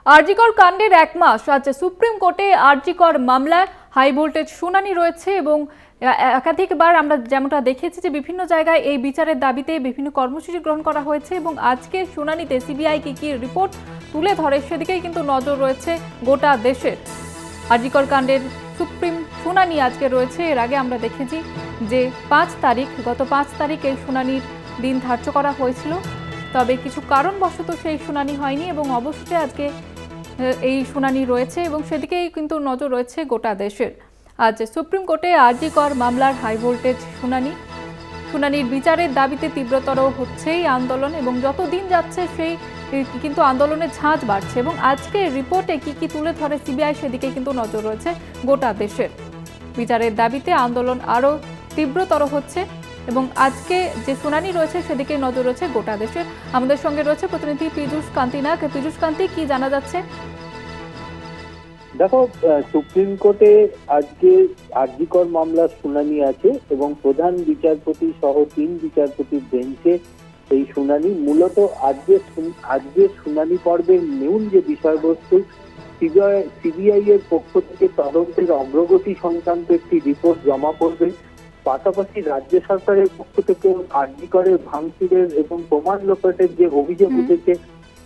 আরজিকর কাণ্ডের 1 মাস আজ সুপ্রিম কোর্টে আরজিকর মামলায় হাই ভোল্টেজ শুনানি রয়েছে এবং একাধিকবার আমরা যেমনটা দেখেছি যে বিভিন্ন জায়গায় এই বিচারের দাবিতে বিভিন্ন কর্মসূচি গ্রহণ করা হয়েছে এবং আজকে শুনানিতে সিবিআই কি রিপোর্ট তুলে ধরে সেদিকেই কিন্তু নজর রয়েছে গোটা দেশের। আরজিকর কাণ্ডের সুপ্রিম শুনানি আজকে রয়েছে। এর আগে আমরা দেখেছি যে গত 5 তারিখ এই শুনানির দিন ধার্য করা হয়েছিল, তবে কিছু কারণবশত সেই শুনানি হয়নি এবং অবশেষে আজকে এই শুনানি রয়েছে এবং সেদিকেই কিন্তু নজর রয়েছে গোটা দেশের। আজ সুপ্রিম কোর্টে আরজিকর মামলার হাই ভোল্টেজ শুনানির বিচারের দাবিতে তীব্রতর হচ্ছে এই আন্দোলন এবং যত দিন যাচ্ছে সেই কিন্তু আন্দোলনের ঝাঁজ বাড়ছে এবং আজকে রিপোর্টে কি তুলে ধরে সিবিআই সেদিকে কিন্তু নজর রয়েছে গোটা দেশের। বিচারের দাবিতে আন্দোলন আরও তীব্রতর হচ্ছে এবং আজকে যে শুনানি রয়েছে সেদিকে নজর রয়েছে গোটা দেশের। আমাদের সঙ্গে রয়েছে প্রতিনিধি পীযূষ কান্তি নাগ। পীযূষ কান্তি, কি জানা যাচ্ছে? দেখো, সুপ্রিম কোর্টে আজকে আরজিকর মামলার শুনানি আছে এবং প্রধান বিচারপতি সহ 3 বিচারপতির বেঞ্চে এই শুনানি। মূলত আজকে শুনানি পর্বের মূল যে বিষয়বস্তু, সিবিআই এর পক্ষ থেকে তদন্তের অগ্রগতি সংক্রান্ত একটি রিপোর্ট জমা করবে। পাশাপাশি রাজ্য সরকারের পক্ষ থেকে আরজিকরের ভাঙচুরের এবং প্রমাণ লোপাটের যে অভিযোগ উঠেছে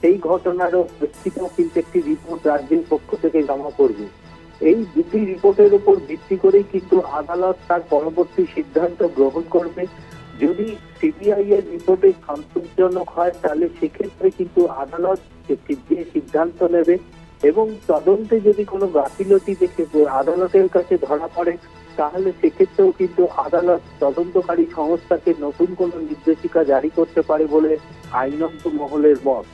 সেই ঘটনারও প্রেক্ষিত কিন্তু একটি রিপোর্ট রাজ্যের পক্ষ থেকে জমা করবে। এই দুটি রিপোর্টের উপর ভিত্তি করেই কিন্তু আদালত তার পরবর্তী সিদ্ধান্ত গ্রহণ করবে। যদি সিবিআই এর রিপোর্টে সন্তোষজনক হয় তাহলে সেক্ষেত্রে কিন্তু আদালত যে সিদ্ধান্ত নেবে এবং তদন্তে যদি কোনো গাফিলতি দেখে আদালতের কাছে ধরা পড়ে তাহলে সেক্ষেত্রেও কিন্তু আদালত তদন্তকারী সংস্থাকে নতুন কোনো নির্দেশিকা জারি করতে পারে বলে আইনজ্ঞ মহলের মত।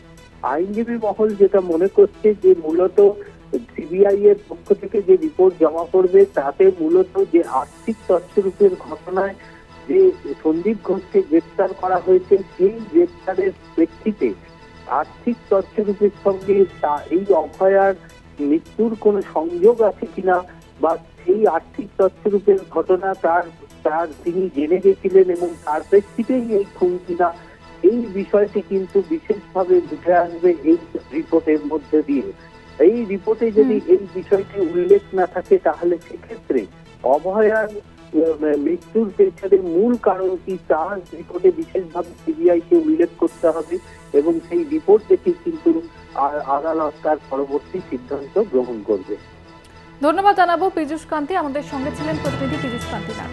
আইনজীবী মহল যেটা মনে করছে যে মূলত সিবিআই এর পক্ষ থেকে যে রিপোর্ট জমা করবে তাতে মূলত যে আর্থিক তছরূপের ঘটনায় যে সন্দীপ ঘোষকে গ্রেপ্তার করা হয়েছে সেই গ্রেপ্তারের প্রেক্ষিতে আর্থিক তছরূপের সঙ্গে এই অভয়ার মৃত্যুর কোনো সংযোগ আছে কিনা বা সেই আর্থিক তছরূপের ঘটনা তার তিনি জেনে গেছিলেন এবং তার প্রেক্ষিতেই এই খুন কিনা, এই বিষয়টি কিন্তু বিশেষভাবে উঠে আসবে এই রিপোর্টের মধ্যে দিয়ে। এই রিপোর্টে যদি এই বিষয়টি উল্লেখ না থাকে তাহলে সেক্ষেত্রে অভয়ার মৃত্যুর পেছনে মূল কারণ কি তার রিপোর্টে বিশেষভাবে সিবিআই কে উল্লেখ করতে হবে এবং সেই রিপোর্ট দেখে কিন্তু আদালত তার পরবর্তী সিদ্ধান্ত গ্রহণ করবে। ধন্যবাদ জানাবো পীযূষ কান্তি। আমাদের সঙ্গে ছিলেন প্রতিনিধি পীযূষ কান্তি নাগ।